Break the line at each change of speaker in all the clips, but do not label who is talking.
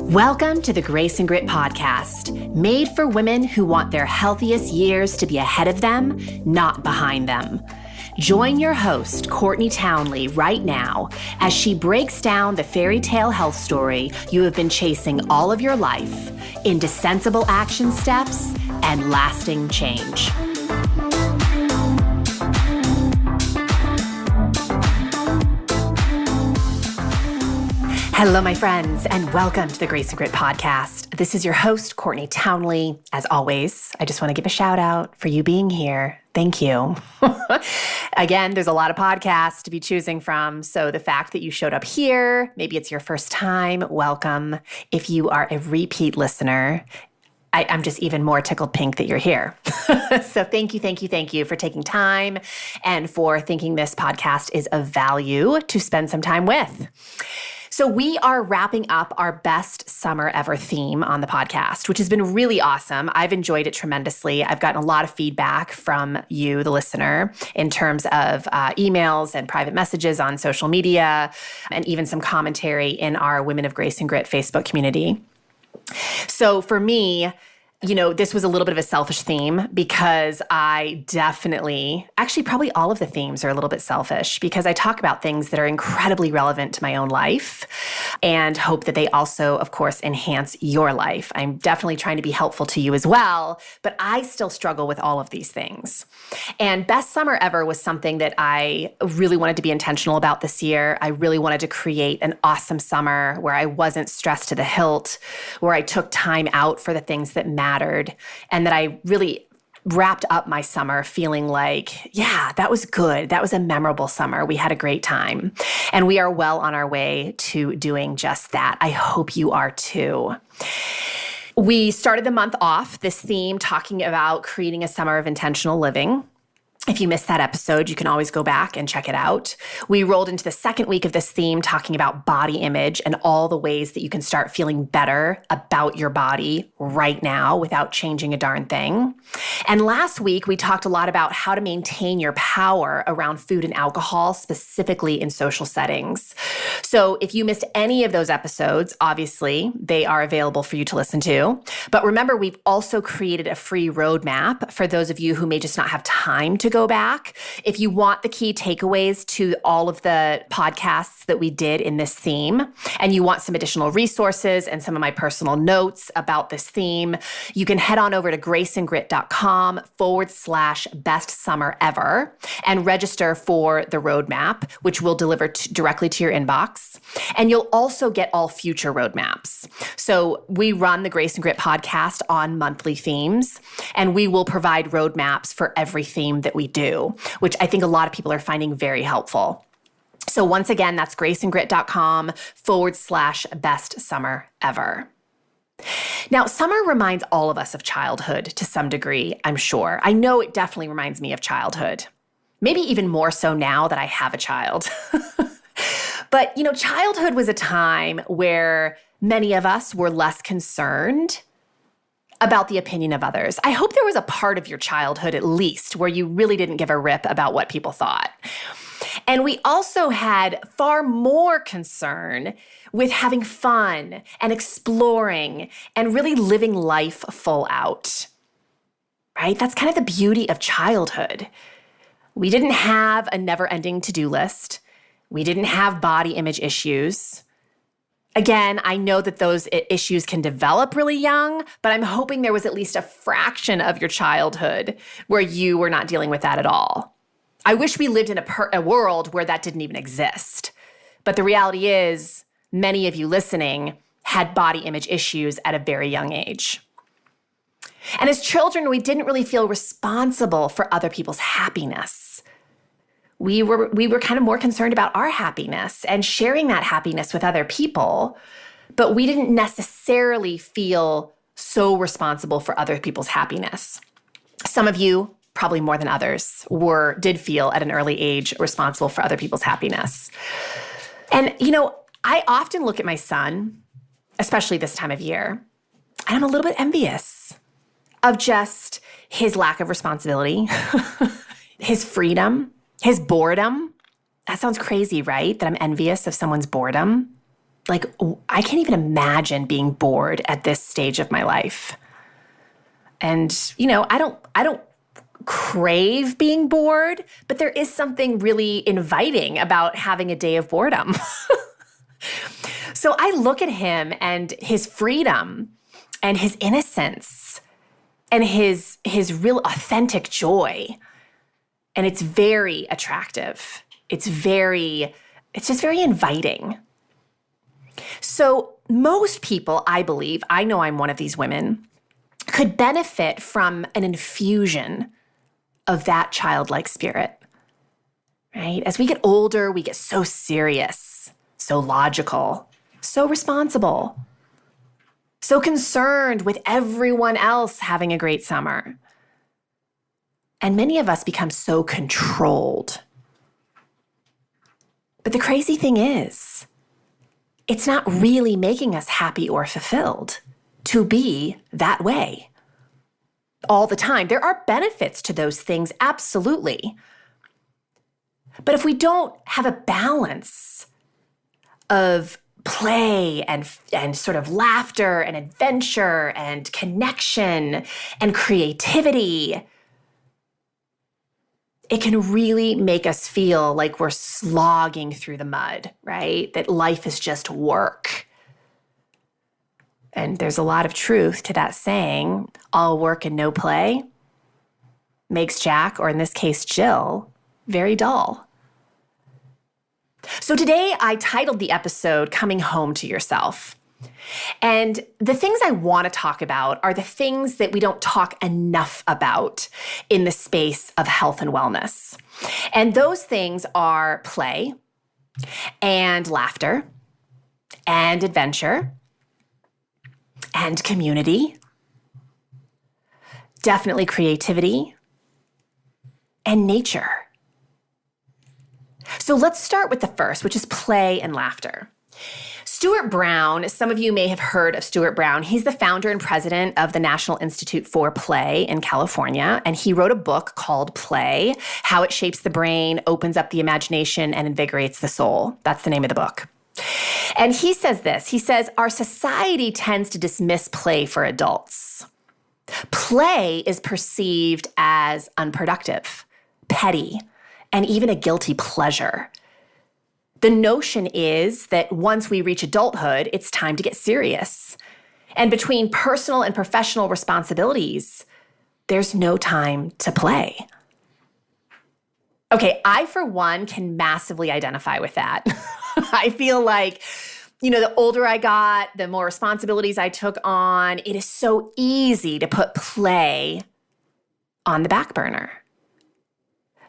Welcome to the Grace and Grit podcast, made for women who want their healthiest years to be ahead of them, not behind them. Join your host, Courtney Townley, right now as she breaks down the fairy tale health story you have been chasing all of your life into sensible action steps and lasting change. Hello, my friends, and welcome to the Grace and Grit podcast. This is your host, Courtney Townley. As always, I just want to give a shout out for you being here. Thank you. Again, there's a lot of podcasts to be choosing from, so the fact that you showed up here, maybe it's your first time, welcome. If you are a repeat listener, I'm just even more tickled pink that you're here. So thank you for taking time and for thinking this podcast is of value to spend some time with. So we are wrapping up our best summer ever theme on the podcast, which has been really awesome. I've enjoyed it tremendously. I've gotten a lot of feedback from you, the listener, in terms of emails and private messages on social media, and even some commentary in our Women of Grace and Grit Facebook community. So for me, this was a little bit of a selfish theme because I actually probably all of the themes are a little bit selfish because I talk about things that are incredibly relevant to my own life and hope that they also, of course, enhance your life. I'm definitely trying to be helpful to you as well, but I still struggle with all of these things. And Best Summer Ever was something that I really wanted to be intentional about this year. I really wanted to create an awesome summer where I wasn't stressed to the hilt, where I took time out for the things that mattered, and that I really wrapped up my summer feeling like, yeah, that was good. That was a memorable summer. We had a great time. And we are well on our way to doing just that. I hope you are too. We started the month off, this theme, talking about creating a summer of intentional living. If you missed that episode, you can always go back and check it out. We rolled into the second week of this theme talking about body image and all the ways that you can start feeling better about your body right now without changing a darn thing. And last week, we talked a lot about how to maintain your power around food and alcohol, specifically in social settings. So if you missed any of those episodes, obviously, they are available for you to listen to. But remember, we've also created a free roadmap for those of you who may just not have time to go back. If you want the key takeaways to all of the podcasts that we did in this theme, and you want some additional resources and some of my personal notes about this theme, you can head on over to graceandgrit.com/best summer ever and register for the roadmap, which will deliver directly to your inbox. And you'll also get all future roadmaps. So we run the Grace and Grit podcast on monthly themes, and we will provide roadmaps for every theme that we do, which I think a lot of people are finding very helpful. So once again, that's graceandgrit.com/best summer ever. Now, summer reminds all of us of childhood to some degree, I'm sure. I know it definitely reminds me of childhood. Maybe even more so now that I have a child. But, childhood was a time where many of us were less concerned about the opinion of others. I hope there was a part of your childhood, at least, where you really didn't give a rip about what people thought. And we also had far more concern with having fun and exploring and really living life full out, right? That's kind of the beauty of childhood. We didn't have a never-ending to-do list. We didn't have body image issues. Again, I know that those issues can develop really young, but I'm hoping there was at least a fraction of your childhood where you were not dealing with that at all. I wish we lived in a world where that didn't even exist. But the reality is, many of you listening had body image issues at a very young age. And as children, we didn't really feel responsible for other people's happiness. We were kind of more concerned about our happiness and sharing that happiness with other people, but we didn't necessarily feel so responsible for other people's happiness. Some of you, probably more than others, did feel at an early age responsible for other people's happiness. And, I often look at my son, especially this time of year, and I'm a little bit envious of just his lack of responsibility, his freedom, his boredom. That sounds crazy, right? That I'm envious of someone's boredom. like, I can't even imagine being bored at this stage of my life. And, I don't crave being bored, but there is something really inviting about having a day of boredom. So I look at him and his freedom and his innocence and his real authentic joy. And it's very attractive. It's just very inviting. So most people, I believe, I know I'm one of these women, could benefit from an infusion of that childlike spirit, right? As we get older, we get so serious, so logical, so responsible, so concerned with everyone else having a great summer. And many of us become so controlled. But the crazy thing is, it's not really making us happy or fulfilled to be that way all the time. There are benefits to those things, absolutely. But if we don't have a balance of play and sort of laughter and adventure and connection and creativity, it can really make us feel like we're slogging through the mud, right? That life is just work. And there's a lot of truth to that saying, all work and no play makes Jack, or in this case, Jill, very dull. So today I titled the episode, Coming Home to Yourself. And the things I want to talk about are the things that we don't talk enough about in the space of health and wellness. And those things are play and laughter and adventure and community, definitely creativity and nature. So let's start with the first, which is play and laughter. Stuart Brown, some of you may have heard of Stuart Brown. He's the founder and president of the National Institute for Play in California, and he wrote a book called Play: How It Shapes the Brain, Opens Up the Imagination, and Invigorates the Soul. That's the name of the book. And he says this, he says, our society tends to dismiss play for adults. Play is perceived as unproductive, petty, and even a guilty pleasure. The notion is that once we reach adulthood, it's time to get serious. And between personal and professional responsibilities, there's no time to play. Okay, I, for one, can massively identify with that. I feel like, the older I got, the more responsibilities I took on. It is so easy to put play on the back burner.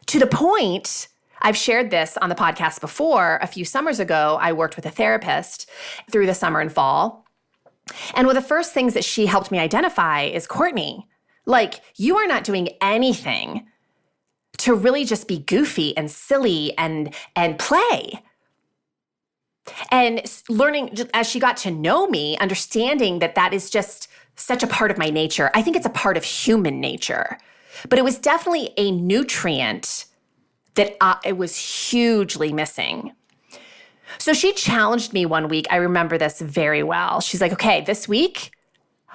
To the point, I've shared this on the podcast before. A few summers ago, I worked with a therapist through the summer and fall. And one of the first things that she helped me identify is, Courtney, like, you are not doing anything to really just be goofy and silly and play. And learning, as she got to know me, understanding that that is just such a part of my nature. I think it's a part of human nature. But it was definitely a nutrient that I was hugely missing. So she challenged me one week. I remember this very well. She's like, okay, this week,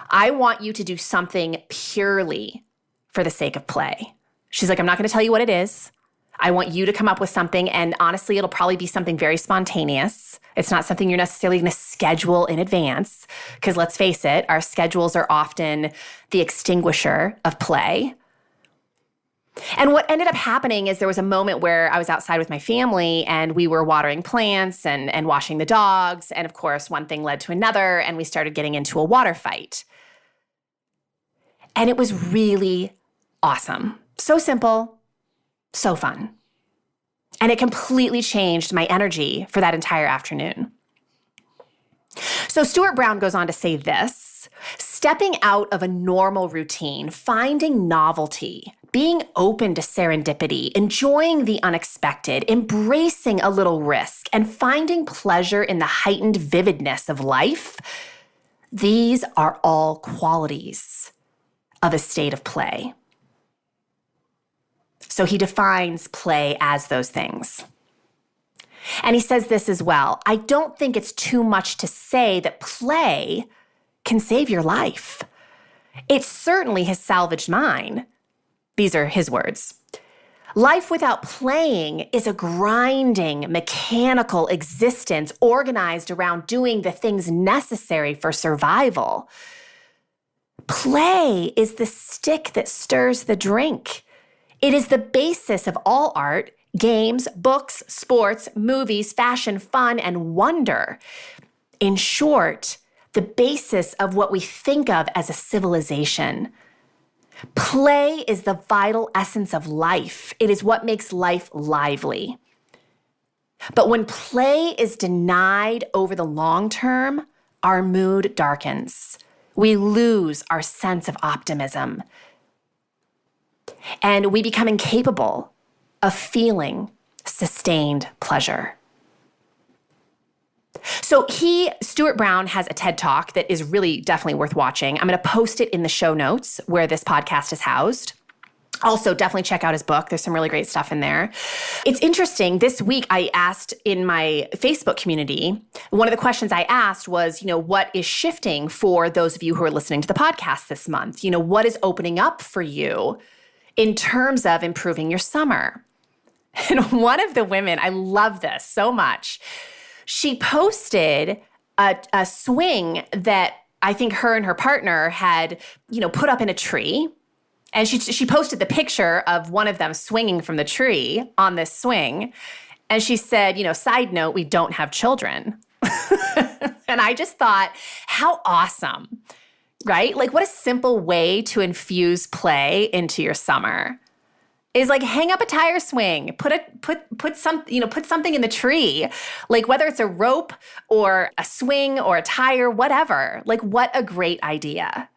I want you to do something purely for the sake of play. She's like, I'm not going to tell you what it is. I want you to come up with something. And honestly, it'll probably be something very spontaneous. It's not something you're necessarily going to schedule in advance. Because let's face it, our schedules are often the extinguisher of play. And what ended up happening is there was a moment where I was outside with my family and we were watering plants and washing the dogs. And of course, one thing led to another and we started getting into a water fight. And it was really awesome. So simple, so fun. And it completely changed my energy for that entire afternoon. So Stuart Brown goes on to say this: stepping out of a normal routine, finding novelty, being open to serendipity, enjoying the unexpected, embracing a little risk, and finding pleasure in the heightened vividness of life, these are all qualities of a state of play. So he defines play as those things. And he says this as well. I don't think it's too much to say that play can save your life. It certainly has salvaged mine. These are his words. Life without playing is a grinding, mechanical existence organized around doing the things necessary for survival. Play is the stick that stirs the drink. It is the basis of all art, games, books, sports, movies, fashion, fun, and wonder. In short, the basis of what we think of as a civilization. Play is the vital essence of life. It is what makes life lively. But when play is denied over the long term, our mood darkens. We lose our sense of optimism. And we become incapable of feeling sustained pleasure. So Stuart Brown has a TED Talk that is really definitely worth watching. I'm going to post it in the show notes where this podcast is housed. Also, definitely check out his book. There's some really great stuff in there. It's interesting. This week, I asked in my Facebook community, one of the questions I asked was, what is shifting for those of you who are listening to the podcast this month? What is opening up for you in terms of improving your summer? And one of the women, I love this so much, she posted a swing that I think her and her partner had, put up in a tree. And she posted the picture of one of them swinging from the tree on this swing. And she said, side note, we don't have children. And I just thought, how awesome, right? Like, what a simple way to infuse play into your summer is like hang up a tire swing, put something in the tree, like whether it's a rope or a swing or a tire, whatever. Like, what a great idea.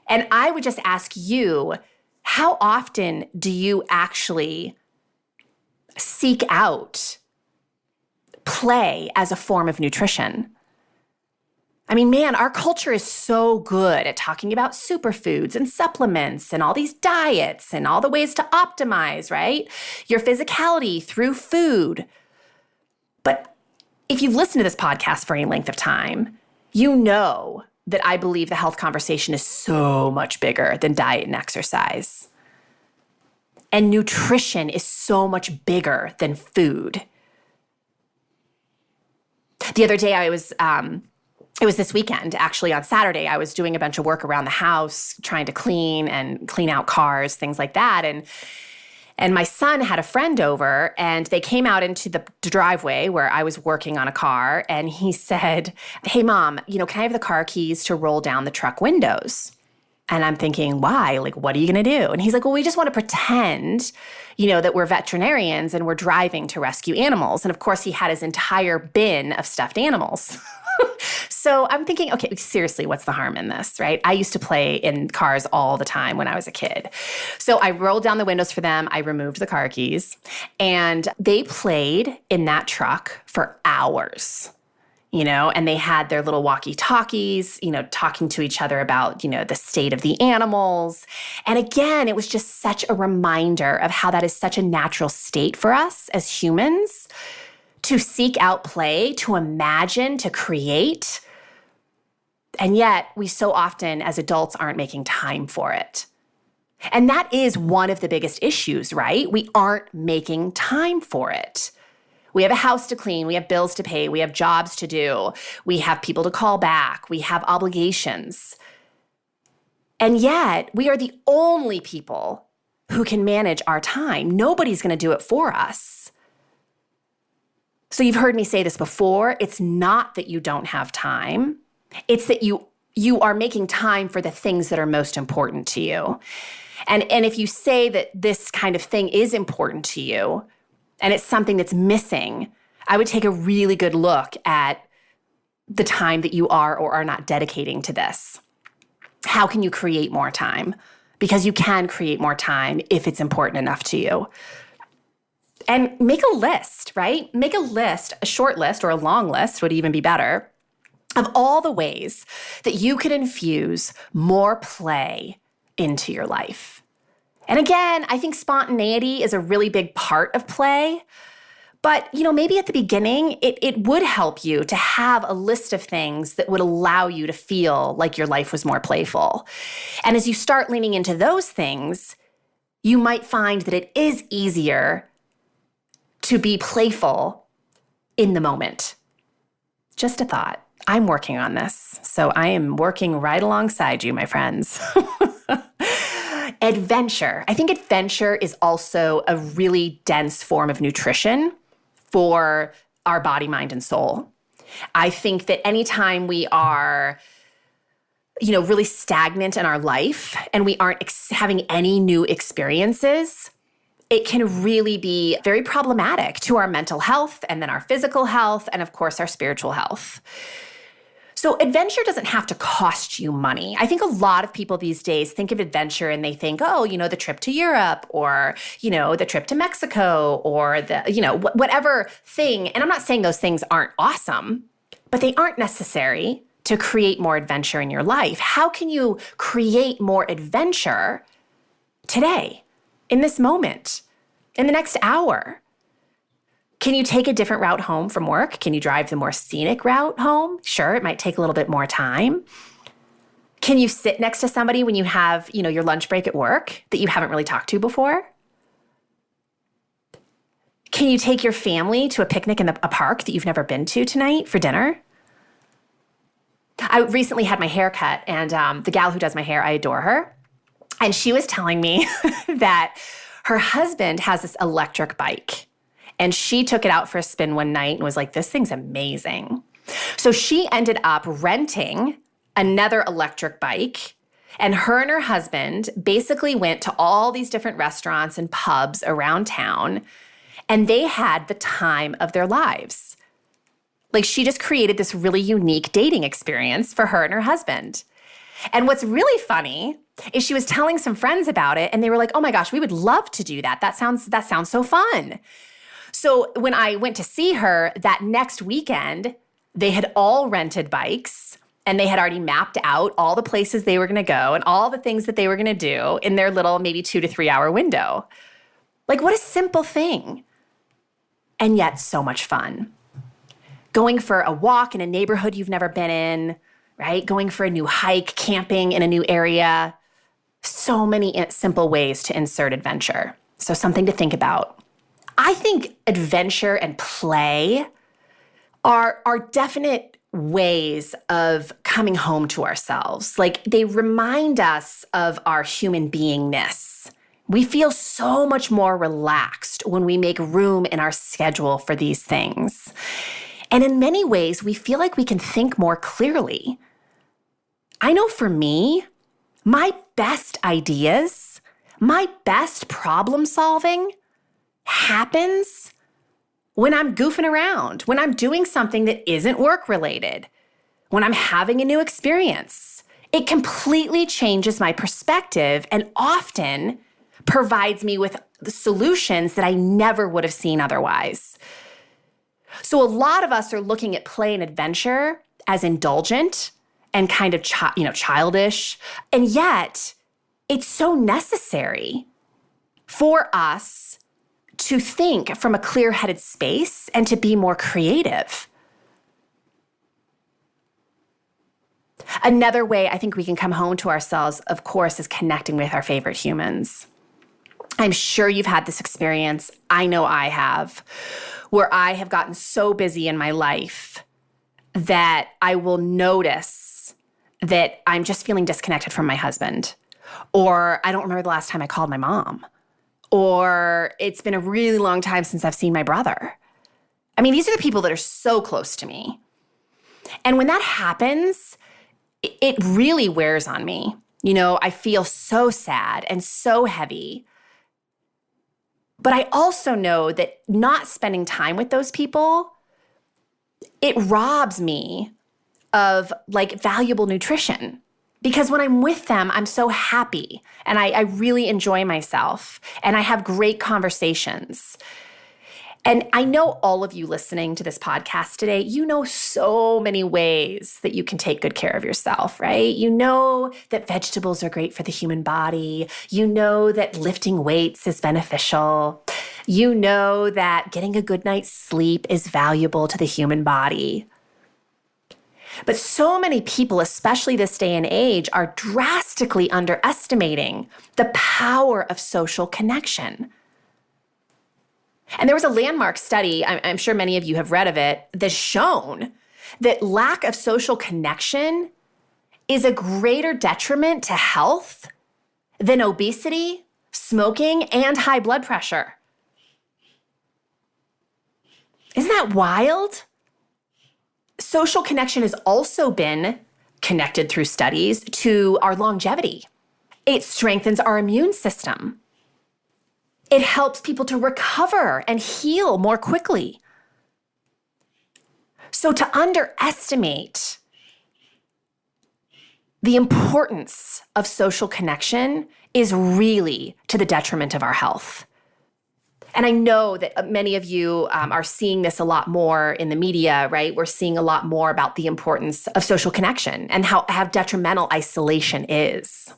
And I would just ask you, how often do you actually seek out play as a form of nutrition? I mean, man, our culture is so good at talking about superfoods and supplements and all these diets and all the ways to optimize, right? Your physicality through food. But if you've listened to this podcast for any length of time, you know that I believe the health conversation is so much bigger than diet and exercise. And nutrition is so much bigger than food. The other day it was this weekend, actually on Saturday, I was doing a bunch of work around the house, trying to clean out cars, things like that. And my son had a friend over and they came out into the driveway where I was working on a car. And he said, hey, Mom, can I have the car keys to roll down the truck windows? And I'm thinking, why? Like, what are you going to do? And he's like, well, we just want to pretend, that we're veterinarians and we're driving to rescue animals. And of course, he had his entire bin of stuffed animals. So I'm thinking, okay, seriously, what's the harm in this, right? I used to play in cars all the time when I was a kid. So I rolled down the windows for them. I removed the car keys and they played in that truck for hours, and they had their little walkie-talkies, talking to each other about, the state of the animals. And again, it was just such a reminder of how that is such a natural state for us as humans to seek out play, to imagine, to create. And yet, we so often as adults aren't making time for it. And that is one of the biggest issues, right? We aren't making time for it. We have a house to clean, we have bills to pay, we have jobs to do, we have people to call back, we have obligations. And yet, we are the only people who can manage our time. Nobody's going to do it for us. So you've heard me say this before. It's not that you don't have time. It's that you are making time for the things that are most important to you. And if you say that this kind of thing is important to you and it's something that's missing, I would take a really good look at the time that you are or are not dedicating to this. How can you create more time? Because you can create more time if it's important enough to you. And make a list, right? Make a list, a short list or a long list would even be better, of all the ways that you could infuse more play into your life. And again, I think spontaneity is a really big part of play, But, maybe at the beginning, it would help you to have a list of things that would allow you to feel like your life was more playful. And as you start leaning into those things, you might find that it is easier to be playful in the moment. Just a thought. I'm working on this, so I am working right alongside you, my friends. Adventure. I think adventure is also a really dense form of nutrition for our body, mind, and soul. I think that anytime we are, really stagnant in our life and we aren't having any new experiences, it can really be very problematic to our mental health and then our physical health and, of course, our spiritual health. So adventure doesn't have to cost you money. I think a lot of people these days think of adventure and they think, the trip to Europe or, the trip to Mexico or whatever thing. And I'm not saying those things aren't awesome, but they aren't necessary to create more adventure in your life. How can you create more adventure today, in this moment, in the next hour? Can you take a different route home from work? Can you drive the more scenic route home? Sure, it might take a little bit more time. Can you sit next to somebody when you have, your lunch break at work that you haven't really talked to before? Can you take your family to a picnic in a park that you've never been to tonight for dinner? I recently had my hair cut, and the gal who does my hair, I adore her. And she was telling me that her husband has this electric bike. And she took it out for a spin one night and was like, this thing's amazing. So she ended up renting another electric bike. And her husband basically went to all these different restaurants and pubs around town. And they had the time of their lives. Like, she just created this really unique dating experience for her and her husband. And what's really funny is she was telling some friends about it. And they were like, oh my gosh, we would love to do that. That sounds so fun. So when I went to see her that next weekend, they had all rented bikes and they had already mapped out all the places they were going to go and all the things that they were going to do in their little maybe 2 to 3 hour window. Like, what a simple thing. And yet so much fun. Going for a walk in a neighborhood you've never been in, right? Going for a new hike, camping in a new area. So many simple ways to insert adventure. So something to think about. I think adventure and play are definite ways of coming home to ourselves. Like, they remind us of our human beingness. We feel so much more relaxed when we make room in our schedule for these things. And in many ways, we feel like we can think more clearly. I know for me, my best ideas, my best problem solving happens when I'm goofing around, when I'm doing something that isn't work related, when I'm having a new experience. It completely changes my perspective and often provides me with solutions that I never would have seen otherwise. So a lot of us are looking at play and adventure as indulgent and kind of childish, and yet it's so necessary for us to think from a clear-headed space and to be more creative. Another way I think we can come home to ourselves, of course, is connecting with our favorite humans. I'm sure you've had this experience. I know I have, where I have gotten so busy in my life that I will notice that I'm just feeling disconnected from my husband, or I don't remember the last time I called my mom, or it's been a really long time since I've seen my brother. I mean, these are the people that are so close to me. And when that happens, it really wears on me. I feel so sad and so heavy. But I also know that not spending time with those people, it robs me of valuable nutrition. Because when I'm with them, I'm so happy and I really enjoy myself and I have great conversations. And I know all of you listening to this podcast today, you know so many ways that you can take good care of yourself, right? You know that vegetables are great for the human body. You know that lifting weights is beneficial. You know that getting a good night's sleep is valuable to the human body. But so many people, especially this day and age, are drastically underestimating the power of social connection. And there was a landmark study, I'm sure many of you have read of it, that's shown that lack of social connection is a greater detriment to health than obesity, smoking, and high blood pressure. Isn't that wild? Social connection has also been connected through studies to our longevity. It strengthens our immune system. It helps people to recover and heal more quickly. So to underestimate the importance of social connection is really to the detriment of our health. And I know that many of you are seeing this a lot more in the media, right? We're seeing a lot more about the importance of social connection and how detrimental isolation is.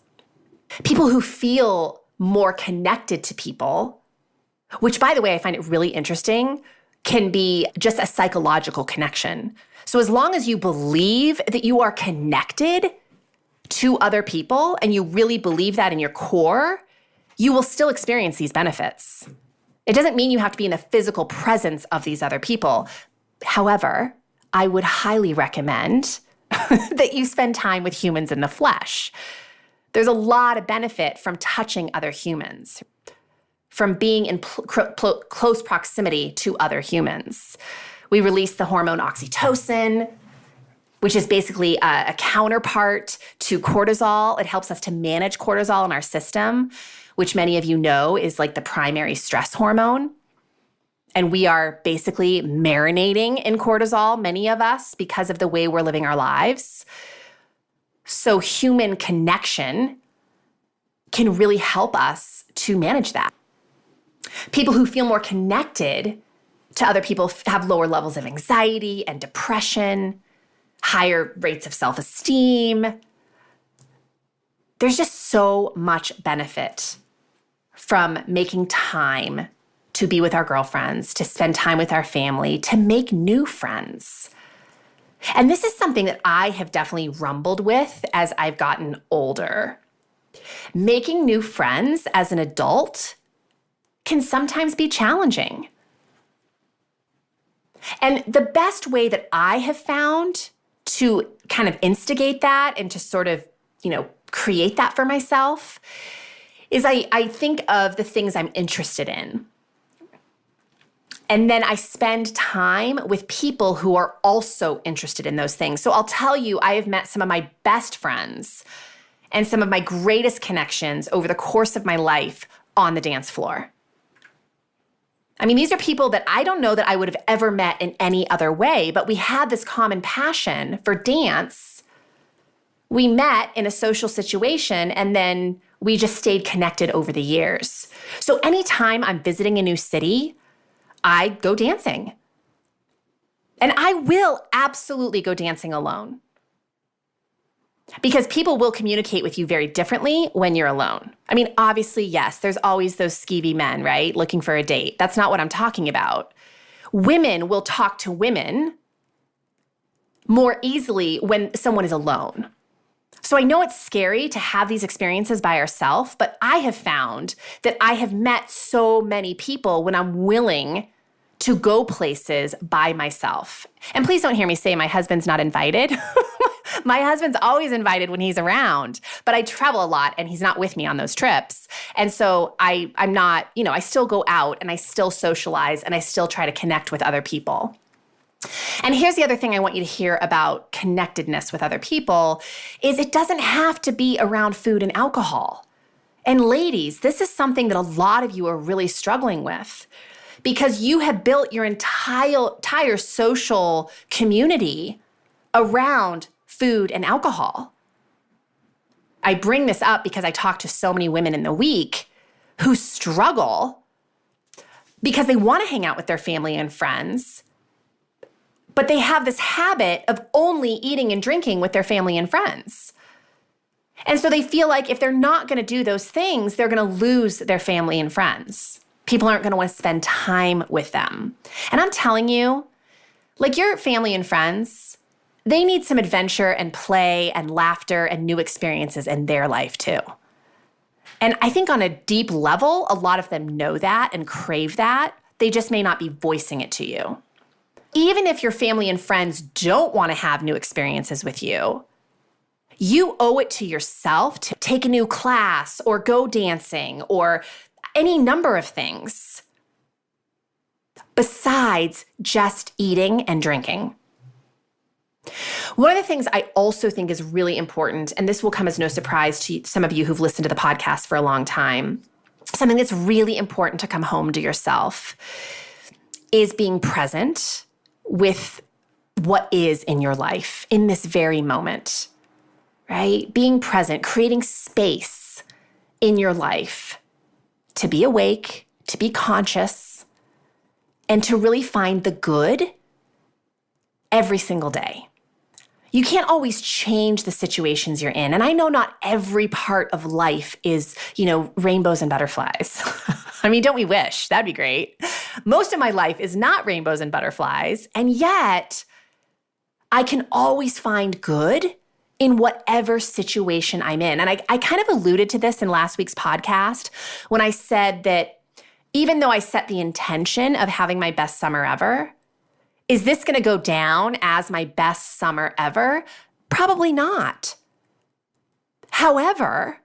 People who feel more connected to people, which, by the way, I find it really interesting, can be just a psychological connection. So as long as you believe that you are connected to other people and you really believe that in your core, you will still experience these benefits. It doesn't mean you have to be in the physical presence of these other people. However, I would highly recommend that you spend time with humans in the flesh. There's a lot of benefit from touching other humans, from being in close proximity to other humans. We release the hormone oxytocin, which is basically a counterpart to cortisol. It helps us to manage cortisol in our system, which many of you know is like the primary stress hormone. And we are basically marinating in cortisol, many of us, because of the way we're living our lives. So human connection can really help us to manage that. People who feel more connected to other people have lower levels of anxiety and depression, higher rates of self-esteem. There's just so much benefit from making time to be with our girlfriends, to spend time with our family, to make new friends. And this is something that I have definitely rumbled with as I've gotten older. Making new friends as an adult can sometimes be challenging. And the best way that I have found to kind of instigate that and to sort of, create that for myself is I think of the things I'm interested in. And then I spend time with people who are also interested in those things. So I'll tell you, I have met some of my best friends and some of my greatest connections over the course of my life on the dance floor. I mean, these are people that I don't know that I would have ever met in any other way, but we had this common passion for dance. We met in a social situation, and then we just stayed connected over the years. So anytime I'm visiting a new city, I go dancing. And I will absolutely go dancing alone. Because people will communicate with you very differently when you're alone. I mean, obviously, yes, there's always those skeevy men, right? Looking for a date. That's not what I'm talking about. Women will talk to women more easily when someone is alone. So I know it's scary to have these experiences by ourselves, but I have found that I have met so many people when I'm willing to go places by myself. And please don't hear me say my husband's not invited. My husband's always invited when he's around, but I travel a lot and he's not with me on those trips. And so I'm not, I still go out and I still socialize and I still try to connect with other people. And here's the other thing I want you to hear about connectedness with other people is it doesn't have to be around food and alcohol. And ladies, this is something that a lot of you are really struggling with because you have built your entire social community around food and alcohol. I bring this up because I talk to so many women in the week who struggle because they want to hang out with their family and friends, but they have this habit of only eating and drinking with their family and friends. And so they feel like if they're not going to do those things, they're going to lose their family and friends People aren't going to want to spend time with them. And I'm telling you, like your family and friends, they need some adventure and play and laughter and new experiences in their life too. And I think on a deep level, a lot of them know that and crave that. They just may not be voicing it to you. Even if your family and friends don't want to have new experiences with you, you owe it to yourself to take a new class or go dancing or any number of things besides just eating and drinking. One of the things I also think is really important, and this will come as no surprise to some of you who've listened to the podcast for a long time, something that's really important to come home to yourself is being present with what is in your life in this very moment, right? Being present, creating space in your life to be awake, to be conscious, and to really find the good every single day. You can't always change the situations you're in. And I know not every part of life is, rainbows and butterflies. I mean, don't we wish? That'd be great. Most of my life is not rainbows and butterflies. And yet I can always find good in whatever situation I'm in. And I kind of alluded to this in last week's podcast when I said that even though I set the intention of having my best summer ever, is this going to go down as my best summer ever? Probably not. However,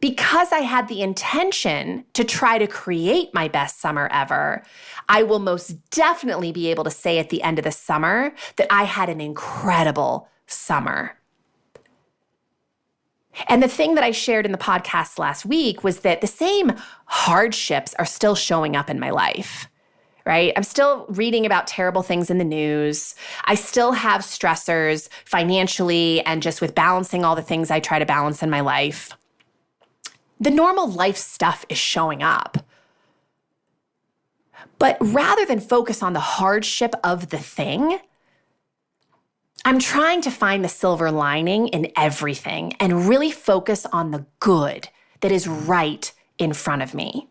because I had the intention to try to create my best summer ever, I will most definitely be able to say at the end of the summer that I had an incredible summer. And the thing that I shared in the podcast last week was that the same hardships are still showing up in my life. Right? I'm still reading about terrible things in the news. I still have stressors financially and just with balancing all the things I try to balance in my life. The normal life stuff is showing up. But rather than focus on the hardship of the thing, I'm trying to find the silver lining in everything and really focus on the good that is right in front of me.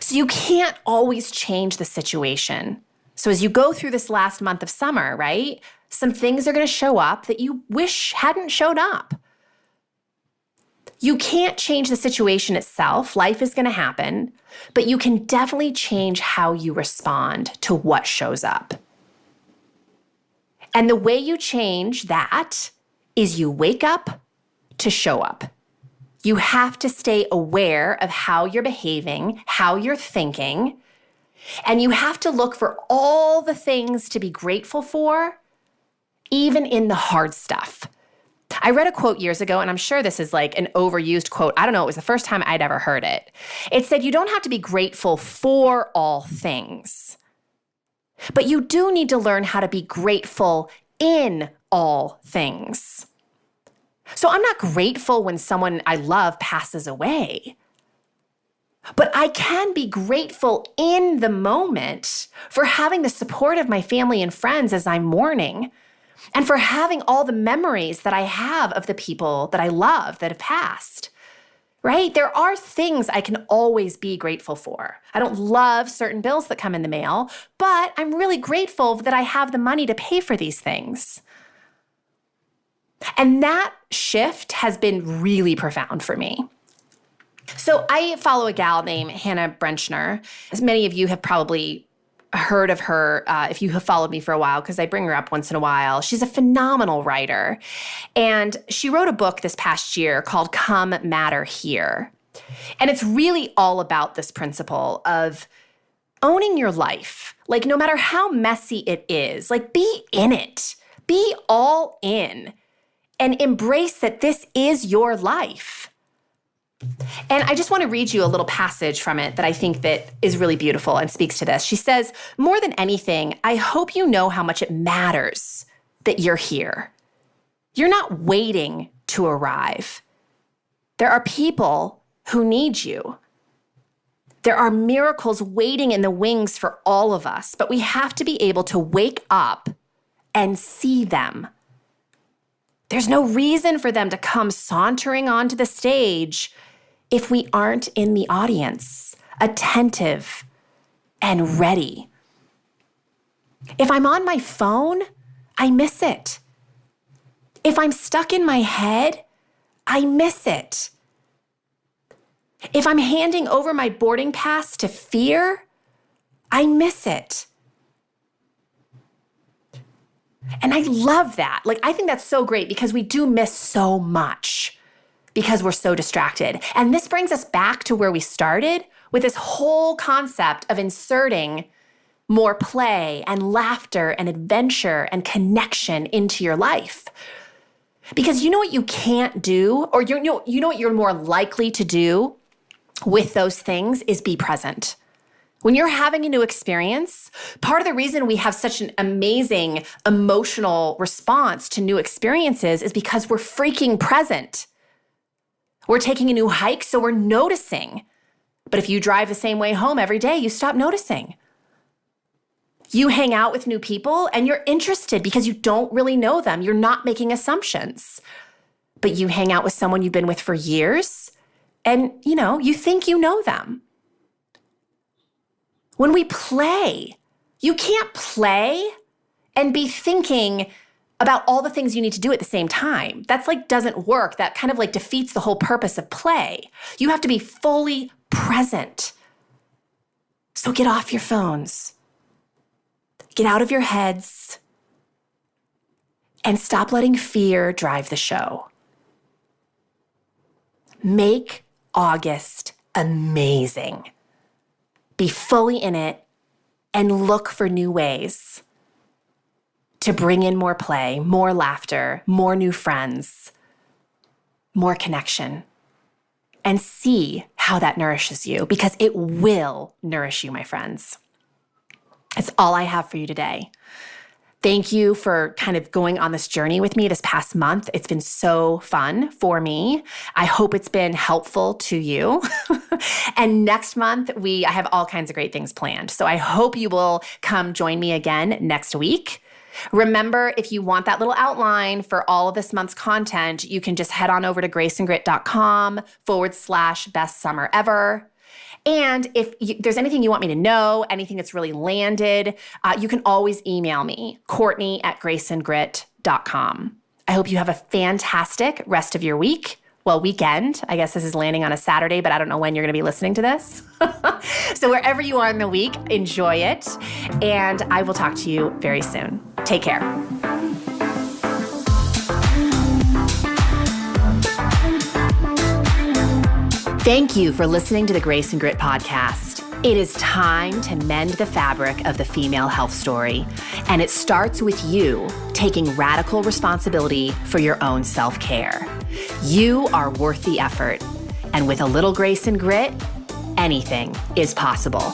So you can't always change the situation. So as you go through this last month of summer, right, some things are going to show up that you wish hadn't showed up. You can't change the situation itself. Life is going to happen, but you can definitely change how you respond to what shows up. And the way you change that is you wake up to show up. You have to stay aware of how you're behaving, how you're thinking, and you have to look for all the things to be grateful for, even in the hard stuff. I read a quote years ago, and I'm sure this is like an overused quote. I don't know, it was the first time I'd ever heard it. It said, you don't have to be grateful for all things, but you do need to learn how to be grateful in all things. So I'm not grateful when someone I love passes away, but I can be grateful in the moment for having the support of my family and friends as I'm mourning, and for having all the memories that I have of the people that I love that have passed, right? There are things I can always be grateful for. I don't love certain bills that come in the mail, but I'm really grateful that I have the money to pay for these things. And that shift has been really profound for me. So I follow a gal named Hannah Brenchner. As many of you have probably heard of her if you have followed me for a while, because I bring her up once in a while. She's a phenomenal writer. And she wrote a book this past year called Come Matter Here. And it's really all about this principle of owning your life. Like, no matter how messy it is, like, be in it. Be all in. And embrace that this is your life. And I just want to read you a little passage from it that I think that is really beautiful and speaks to this. She says, more than anything, I hope you know how much it matters that you're here. You're not waiting to arrive. There are people who need you. There are miracles waiting in the wings for all of us, but we have to be able to wake up and see them. There's no reason for them to come sauntering onto the stage if we aren't in the audience. attentive, and ready. If I'm on my phone, I miss it. If I'm stuck in my head, I miss it. If I'm handing over my boarding pass to fear, I miss it. And I love that. I think that's so great because we do miss so much because we're so distracted. And this brings us back to where we started with this whole concept of inserting more play and laughter and adventure and connection into your life. Because you know what you can't do, or you know what you're more likely to do with those things is be present. When you're having a new experience, part of the reason we have such an amazing emotional response to new experiences is because we're freaking present. We're taking a new hike, so we're noticing. But if you drive the same way home every day, you stop noticing. You hang out with new people and you're interested because you don't really know them. You're not making assumptions. But you hang out with someone you've been with for years and, you think you know them. When we play, you can't play and be thinking about all the things you need to do at the same time. That's doesn't work. That kind of defeats the whole purpose of play. You have to be fully present. So get off your phones. Get out of your heads and stop letting fear drive the show. Make August amazing. Be fully in it and look for new ways to bring in more play, more laughter, more new friends, more connection, and see how that nourishes you, because it will nourish you, my friends. That's all I have for you today. Thank you for kind of going on this journey with me this past month. It's been so fun for me. I hope it's been helpful to you. And next month, I have all kinds of great things planned. So I hope you will come join me again next week. Remember, if you want that little outline for all of this month's content, you can just head on over to graceandgrit.com/best summer ever. And if there's anything you want me to know, anything that's really landed, you can always email me, Courtney@graceandgrit.com. I hope you have a fantastic rest of your week. Well, weekend. I guess this is landing on a Saturday, but I don't know when you're going to be listening to this. So wherever you are in the week, enjoy it. And I will talk to you very soon. Take care. Thank you for listening to the Grace and Grit podcast. It is time to mend the fabric of the female health story, and it starts with you taking radical responsibility for your own self-care. You are worth the effort, and with a little grace and grit, anything is possible.